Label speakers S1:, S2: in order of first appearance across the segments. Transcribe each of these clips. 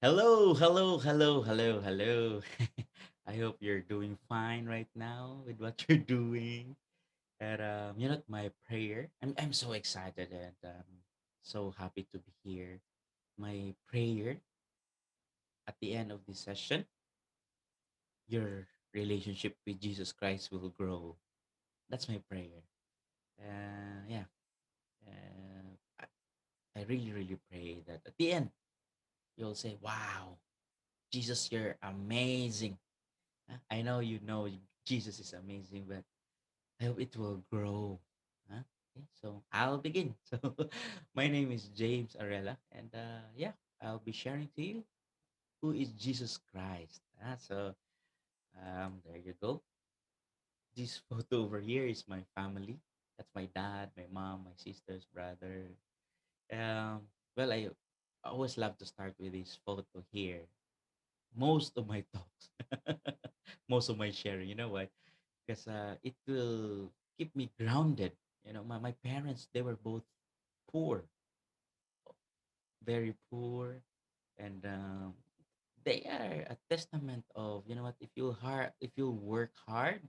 S1: Hello, hello, hello, hello, hello. I hope you're doing fine right now with what you're doing. And my prayer. I'm so excited and so happy to be here. My prayer at the end of this session, your relationship with Jesus Christ will grow. That's my prayer. Yeah, I really, really pray that at the end you'll say, "Wow, Jesus, you're amazing." I know Jesus is amazing, but I hope it will grow. Huh? Okay, so I'll begin. So my name is James Arella, and I'll be sharing to you who is Jesus Christ. There you go. This photo over here is my family. That's my dad, my mom, my sisters, brother. I always love to start with this photo here. Most of my talks, most of my sharing. You know why? Because it will keep me grounded. My parents, they were both poor, very poor, and they are a testament of, what, if you work hard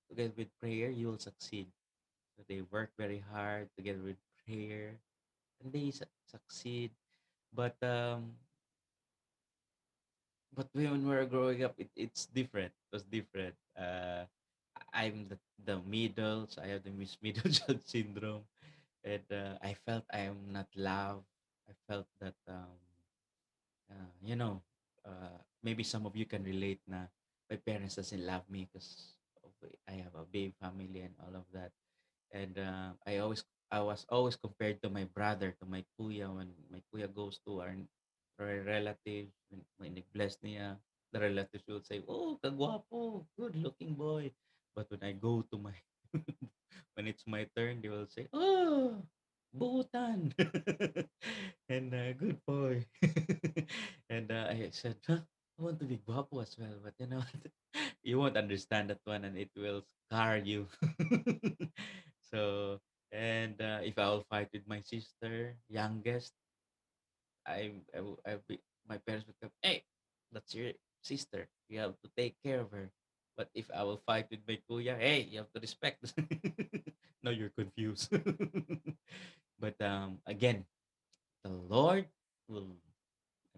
S1: together with prayer, you will succeed. So they work very hard together with prayer, and they succeed. But when we were growing up, it's different. It was different. I'm the middle, so I have the middle child syndrome, and I felt I am not loved. I felt that uh, you know, maybe some of you can relate na my parents doesn't love me because I have a big family and all of that. And I was always compared to my brother, to my kuya. When my kuya goes to our relative, when bless niya, the relatives will say, "Oh, kagwapo, good looking boy." But when I go to my when it's my turn, they will say, "Oh, buutan." And good boy. And I said, huh? I want to be guapo as well, but you know, you won't understand that one, and it will scar you. So, and if I will fight with my sister, youngest, my parents would come, hey, that's your sister. You have to take care of her. But if I will fight with my kuya, hey, you have to respect. Now you're confused. But again, the Lord will,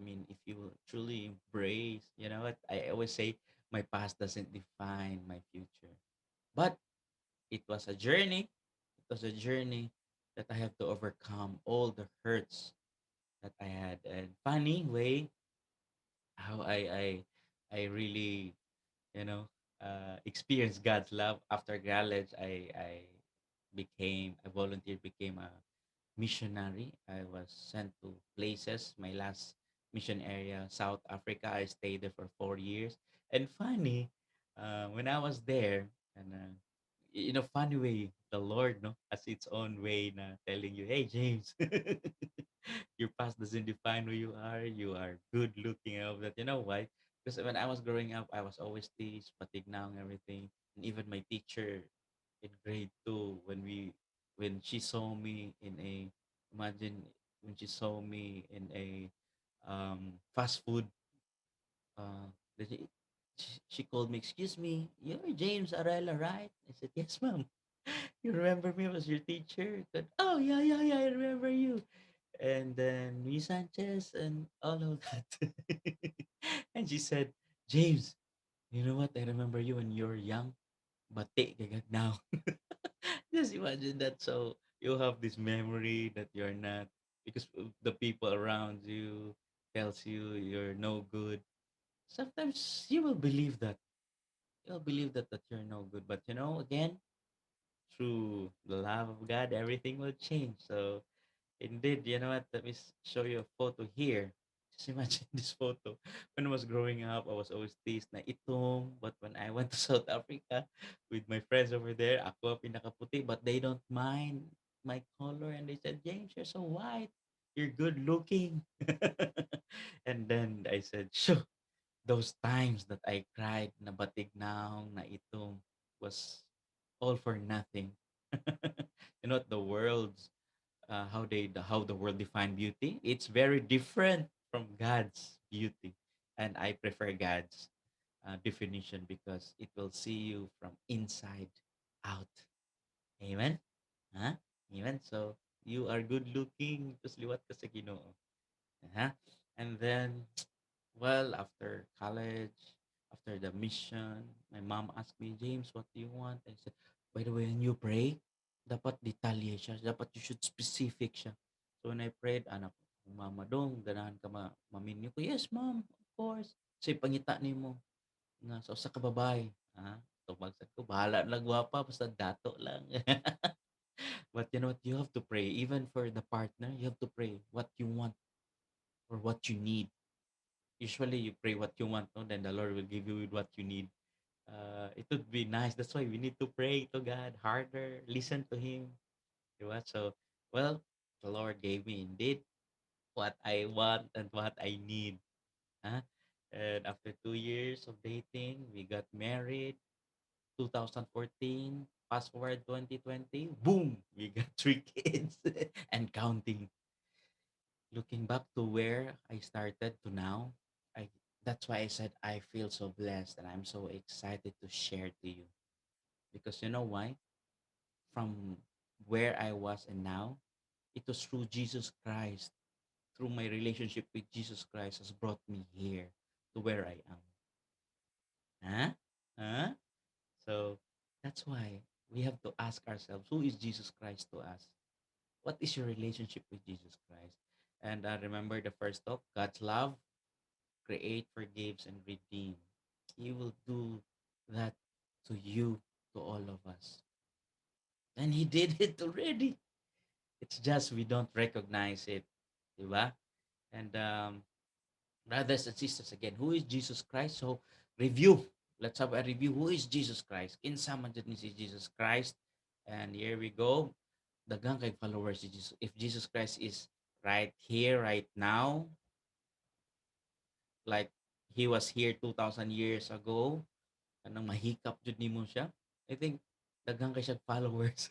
S1: I mean, if you will truly embrace, you know what? I always say my past doesn't define my future. But it was a journey. It was a journey that I have to overcome all the hurts that I had. And funny way how I really, you know, experienced God's love after college. I became a volunteer, became a missionary. I was sent to places. My last mission area, South Africa. I stayed there for 4 years. And funny, when I was there, and in a funny way, the Lord, no, has its own way na telling you, hey, James, your past doesn't define who you are. You are good looking and all that. You know why? Because when I was growing up, I was always teased, patignaw and everything. And even my teacher in grade two, when she saw me in a, imagine, when she saw me in a fast food, uh, then she called me, excuse me, you're James Arella, right? I said, yes, ma'am. You remember me as your teacher? Said, oh, yeah, yeah, yeah, I remember you. And then Luis Sanchez and all of that. And she said, James, you know what? I remember you when you were young, but now. Just imagine that. So you have this memory that you're not, because the people around you tells you you're no good. Sometimes you will believe that. You'll believe that you're no good. But again, through the love of God, everything will change. So indeed, you know what? Let me show you a photo here. Just imagine this photo. When I was growing up, I was always teased na itong. But when I went to South Africa with my friends over there, ako ang pinakaputi, but they don't mind my color. And they said, James, you're so white. You're good looking. And then I said, sure. Those times that I cried na batignaw, na itong was all for nothing. You know what? The world's how the world define beauty, it's very different from God's beauty. And I prefer God's definition because it will see you from inside out. Amen? Huh? Amen? So, you are good looking. Tapos liwat ka sa Ginoo. Uh-huh. And then, well, after college, after the mission, my mom asked me, James, what do you want? I said, by the way, when you pray, dapat detalye siya. Dapat you should specific siya. So when I prayed, anak, mama dong, ganahan ka maminyo ko. Yes, mom, of course. Kasi pangita ni mo nga sa usa ka babae. Ha? Tumagsad ko, bahala na gwapa, basta dato lang. But you know what? You have to pray. Even for the partner, you have to pray what you want or what you need. Usually you pray what you want, no? Then the Lord will give you with what you need. It would be nice. That's why we need to pray to God harder, listen to Him. Diba? So, well, the Lord gave me indeed what I want and what I need. Huh? And after 2 years of dating, we got married. 2014, fast forward 2020, boom, we got three kids and counting. Looking back to where I started to now, I that's why I said I feel so blessed and I'm so excited to share to you. Because you know why? From where I was and now, it was through Jesus Christ, through my relationship with Jesus Christ has brought me here to where I am. Huh? Huh? So that's why we have to ask ourselves, who is Jesus Christ to us? What is your relationship with Jesus Christ? And remember the first talk, God's love create, forgives, and redeem. He will do that to you, to all of us. And He did it already. It's just we don't recognize it. Diba? And brothers and sisters, again, who is Jesus Christ? So, review. Let's have a review. Who is Jesus Christ? Kinsa man dyan ni si Jesus Christ. And here we go. Daghang kay followers si Jesus. If Jesus Christ is right here, right now, like He was here 2,000 years ago, kanang mahikap jud nimo siya. I think daghang kay siya followers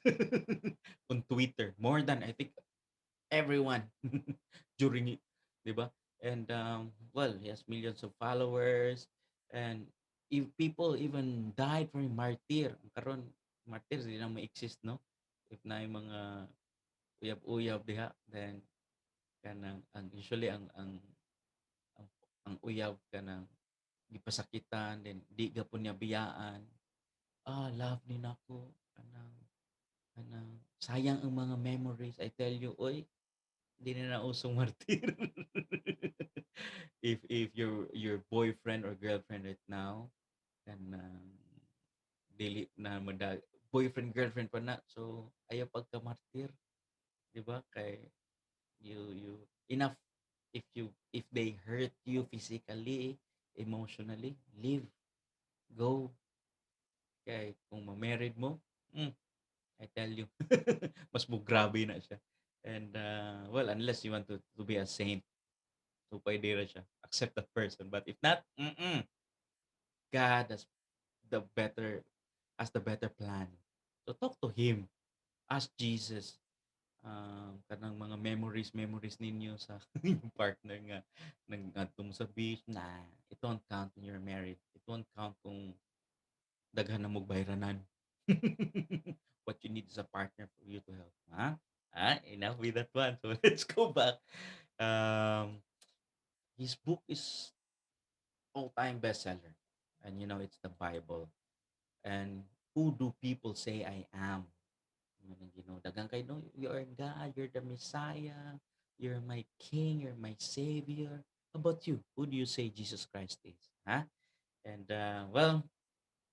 S1: on Twitter. More than I think everyone during it, 'di ba? And well, he has millions of followers and if people even died for him, martyr. Karon martyr di na ma-exist, no? If na yung mga uyab-uyab diha, then kanang ang usually ang, ang uyab kanang gipasakitan then di gapon niya biyaan. Love ni nako kanang kanang sayang ang mga memories. I tell you, oy, hindi na nausong martir. If your boyfriend or girlfriend right now kanang dili na boyfriend girlfriend pa na so ayaw pagka martir, di ba? Kay you enough if they hurt you physically, emotionally, leave, go. Kay kung ma-married mo, mm, I tell you, mas mo grabe na siya. And well, unless you want to be a saint, so pwede ra siya. Accept that person. But if not, God the better has the better plan. So talk to Him. Ask Jesus. Kanang mga memories ninyo sa yung partner nga nagantong sa beach na it won't count when you're married. It won't count kung daghan na mong bayranan. What you need is a partner for you to help. Huh? Enough with that one. So let's go back. Um, his book is all-time bestseller. And you know, it's the Bible. And who do people say I am? Dagang kay no, you're God, you're the Messiah, you're my King, you're my Savior. How about you? Who do you say Jesus Christ is? Huh? And well,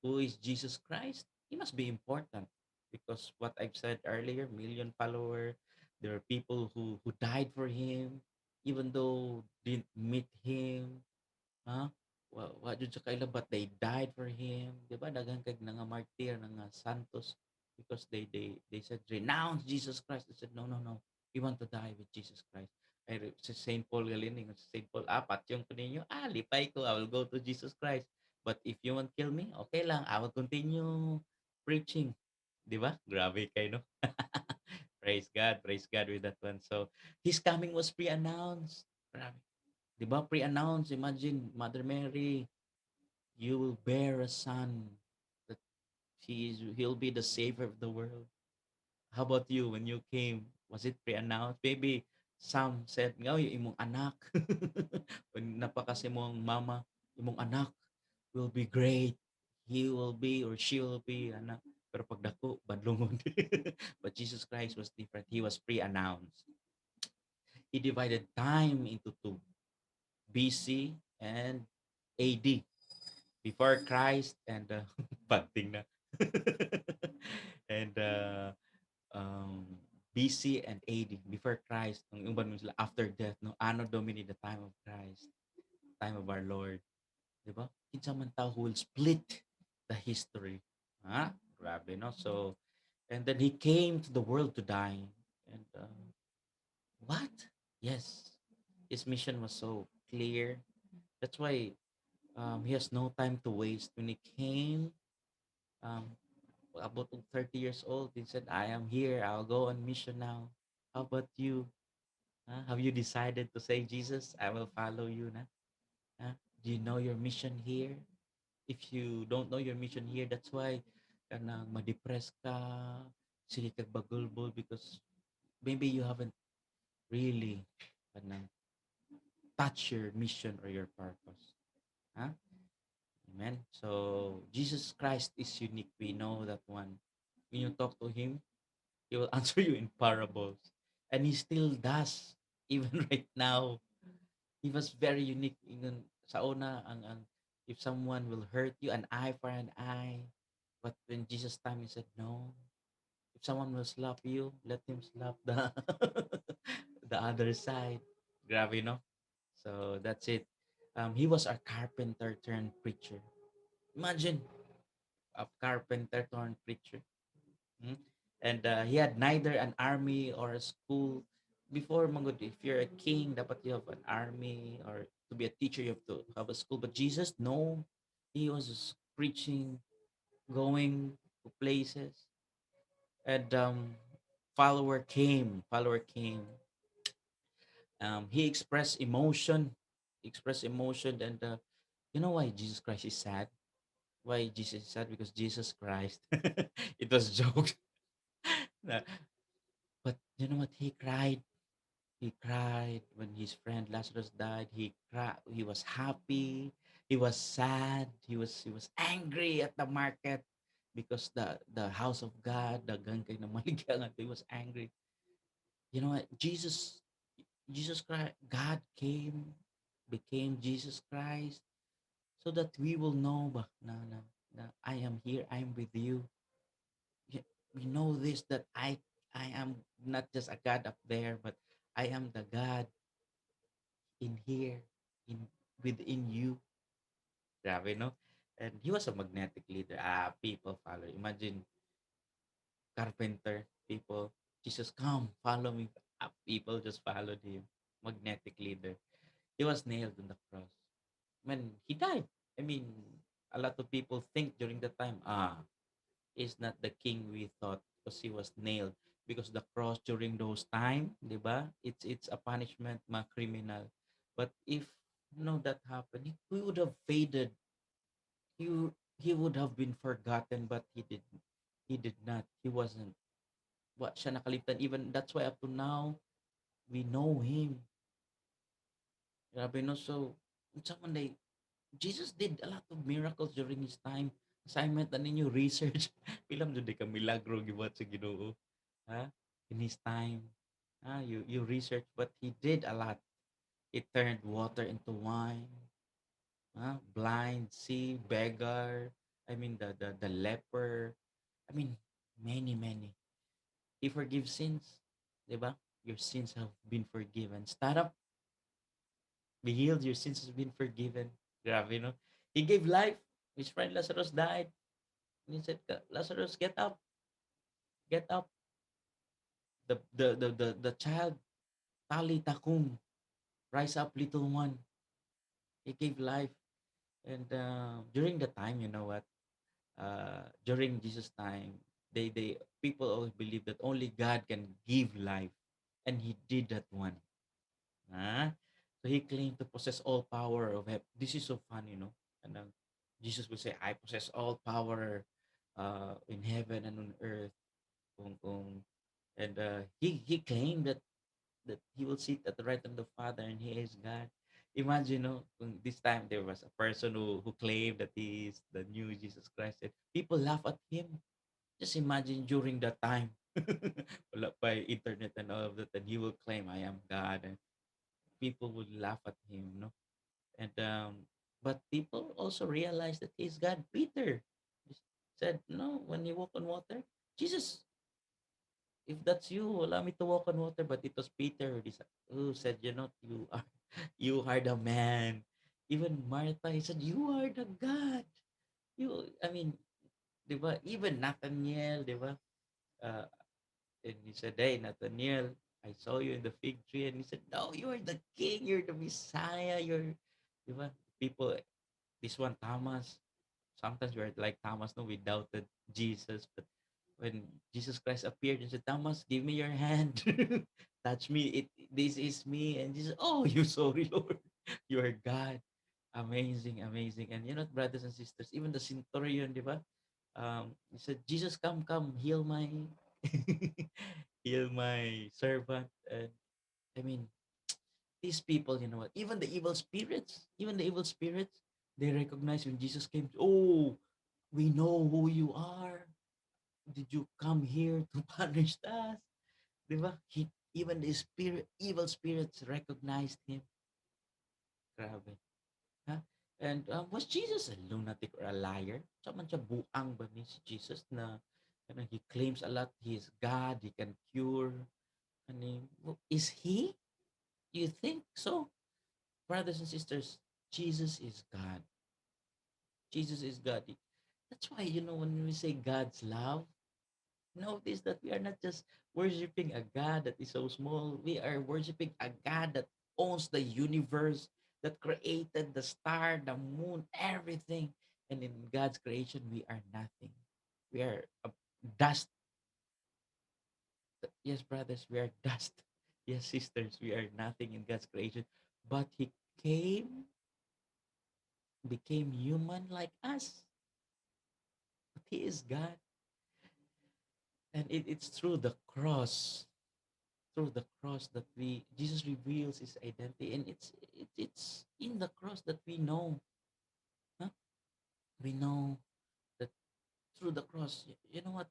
S1: who is Jesus Christ? He must be important because what I've said earlier, million follower, there are people who died for him, even though didn't meet him. Huh? Wa jud sa kaila but they died for him. Di ba? Daghan kag nga martyr, nga santos because they said renounce Jesus Christ. They said no no no. We want to die with Jesus Christ. Si Saint Paul galining si Saint Paul apat yung kuninyo. Lipay ko. I will go to Jesus Christ. But if you won't kill me, okay lang. I will continue preaching. Di ba? Grabe kayo, no? Praise God with that one. So, His coming was pre-announced. Grabe. 'Di ba? Pre-announce, imagine, Mother Mary, you will bear a son that he'll be the savior of the world. How about you when you came? Was it pre-announced? Maybe some said, "Ngaw, yung imong anak." When napakasi mo ang mama, imong anak will be great. He will be or she will be anak. Pero pag dako, badlungon. But Jesus Christ was different. He was pre-announced. He divided time into two, BC and AD. Before Christ and bad thing na. and um, BC and AD, before Christ, nung iban mo sila after death, no, Anno Domini, the time of Christ, time of our Lord, di ba? Kinsa man tao who will split the history. Ha? Grabe, no? So, and then he came to the world to die. And what? Yes, his mission was so clear. That's why he has no time to waste. When he came, um, about 30 years old, he said, I am here. I'll go on mission now. How about you? Huh? Have you decided to say, Jesus, I will follow you na? Huh? Do you know your mission here? If you don't know your mission here, that's why kanang ma-depress ka, sige kag bagulbol because maybe you haven't really kanang touch your mission or your purpose. Huh? Amen. So Jesus Christ is unique. We know that one. When you talk to him, he will answer you in parables. And he still does. Even right now. He was very unique. Even sa una, ang if someone will hurt you, an eye for an eye. But when Jesus time, he said, no. If someone will slap you, let him slap the the other side. Grabe, no? So that's it. He was a carpenter turned preacher. Imagine a carpenter turned preacher. Mm. And he had neither an army or a school. Before, Mangod, if you're a king, dapat you have an army, or to be a teacher, you have to have a school. But Jesus, no. He was just preaching, going to places. And follower came. He expressed emotion, and you know why Jesus Christ is sad? Why Jesus is sad? Because Jesus Christ, it was joke. Na- but you know what? He cried. He cried when his friend Lazarus died. He cried. He was happy. He was sad. He was angry at the market because the house of God, the gangkay na maligyan, he was angry. You know what? Jesus Christ, God came, became Jesus Christ, so that we will know ba na I am here. I am with you. We know this that I am not just a God up there, but I am the God in here, in within you. Grabe, no? And he was a magnetic leader. People follow. Imagine carpenter, people. Jesus, come, follow me. People just followed him. Magnetic leader. He was nailed on the cross. When he died, I mean, a lot of people think during the time, is not the king we thought because he was nailed. Because the cross during those time, di ba? It's a punishment, mga criminal. But if that happened, he would have faded. He would have been forgotten, but he did not. He wasn't. What siya nakaligtan. Even that's why up to now, we know him. Grabe, no? So, someone like Jesus did a lot of miracles during his time. Assignment na ninyo, research. Pilam dyan ka milagro gibuhat sa Ginoo. Ha? In his time. You research, but he did a lot. He turned water into wine. Blind, see, beggar. I mean, the leper. I mean, many, many. He forgives sins. Diba? Your sins have been forgiven. Stand up, be healed. Your sins have been forgiven. Grabe, no? He gave life. His friend Lazarus died. And he said, Lazarus, get up. Get up. The child, Tali Takum, rise up, little one. He gave life. And during the time, you know what? During Jesus' time, they people always believe that only God can give life. And he did that one. Ah, so So he claimed to possess all power of heaven. This is so funny, And Jesus would say, I possess all power in heaven and on earth. And he claimed that he will sit at the right hand of the Father and he is God. Imagine, this time there was a person who claimed that he is the new Jesus Christ. And people laugh at him. Just imagine during that time, wala pa internet and all of that, and he will claim, I am God. And people would laugh at him, no? And but people also realized that he's God. Peter said, no, when he walked on water, Jesus, if that's you, allow me to walk on water. But it was Peter who said, you are you are the man. Even Martha, he said, you are the God. I mean, di ba? Even Nathaniel, di ba? Uh, and he said, hey, Nathaniel, I saw you in the fig tree. And he said, no, you are the king. You're the Messiah. Di ba? People, this one, Thomas, sometimes we're like Thomas, no, we doubted Jesus. But when Jesus Christ appeared and said, Thomas, give me your hand. Touch me. This is me. And Jesus, oh, you sorry, Lord. You are God. Amazing, amazing. And brothers and sisters, even the centurion, di ba? He said, Jesus, come, heal my heal my servant. And I mean, these people, what? Even the evil spirits, they recognize when Jesus came. Oh, we know who you are. Did you come here to punish us? Diba? Even the evil spirits recognized him. Grabe. Huh? And was Jesus a lunatic or a liar? Saman siya buang ba ni si Jesus na he claims a lot, he is God, he can cure. Is he? You think so? Brothers and sisters, Jesus is God. Jesus is God. That's why, when we say God's love, notice that we are not just worshiping a God that is so small. We are worshiping a God that owns the universe, that created the star, the moon, everything. And in God's creation, we are nothing. We are dust. Yes, brothers, we are dust. Yes, sisters, we are nothing in God's creation. But He came, became human like us. But He is God. And it's through the cross, that we Jesus reveals his identity, and it's in the cross that we know, huh? We know that through the cross, you know what,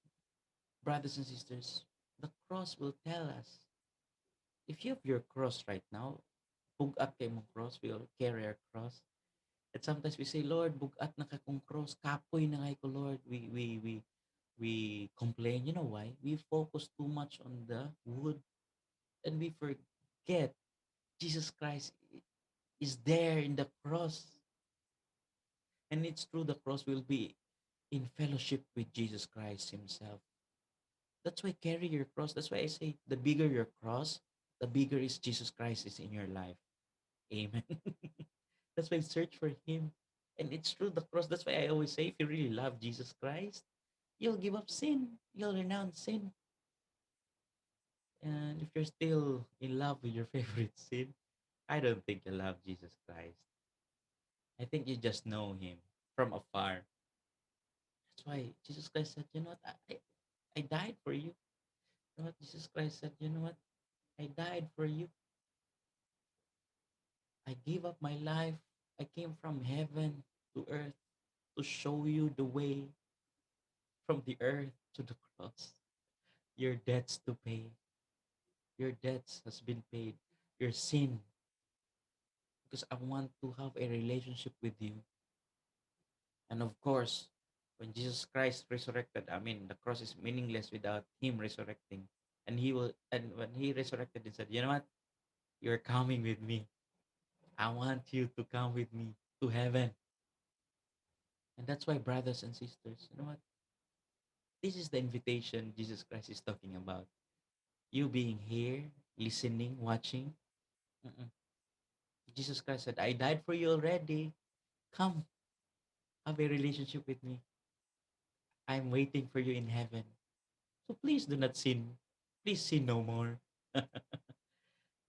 S1: brothers and sisters, the cross will tell us. If you have your cross right now, bugat kay mong cross, we all carry our cross. And sometimes we say, Lord, bugat na ka kong cross, kapoy na kay ko, Lord. We complain. You know why? We focus too much on the wood, and we forget Jesus Christ is there in the cross. And it's through the cross we'll be in fellowship with Jesus Christ Himself. That's why carry your cross. That's why I say the bigger your cross, the bigger is Jesus Christ is in your life. Amen. That's why search for Him. And it's through the cross. That's why I always say if you really love Jesus Christ, you'll give up sin. You'll renounce sin. And if you're still in love with your favorite sin, I don't think you love Jesus Christ. I think you just know Him from afar. That's why Jesus Christ said, you know what, I died for you. You know what, Jesus Christ said, you know what, I died for you. I gave up my life. I came from heaven to earth to show you the way from the earth to the cross. Your debts to pay. Your debts has been paid. Your sin. Because I want to have a relationship with you. And of course, when Jesus Christ resurrected, I mean, the cross is meaningless without Him resurrecting. And when He resurrected, He said, you know what? You're coming with me. I want you to come with me to heaven. And that's why, brothers and sisters, you know what? This is the invitation Jesus Christ is talking about. You being here, listening, watching. Mm-mm. Jesus Christ said, I died for you already. Come, have a relationship with me. I'm waiting for you in heaven. So please do not sin. Please sin no more.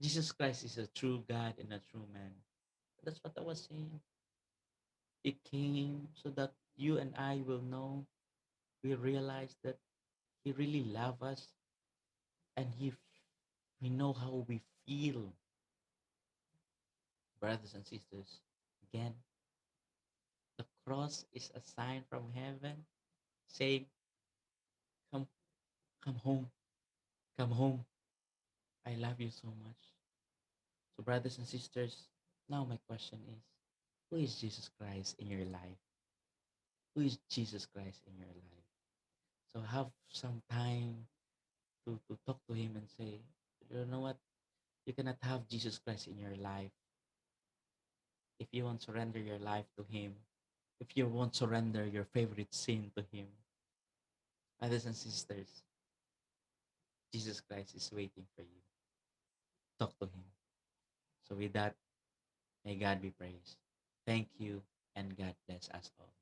S1: Jesus Christ is a true God and a true man. That's what I was saying. He came so that you and I will know, we realize that He really loves us, and we know how we feel, brothers and sisters. Again, the cross is a sign from heaven saying, Come, come home, come home. I love you so much. So, brothers and sisters, now my question is, who is Jesus Christ in your life? Who is Jesus Christ in your life? So have some time to talk to him and say, you know what? You cannot have Jesus Christ in your life if you won't surrender your life to him, if you won't surrender your favorite sin to him. Brothers and sisters, Jesus Christ is waiting for you. Talk to him. So with that, may God be praised. Thank you, and God bless us all.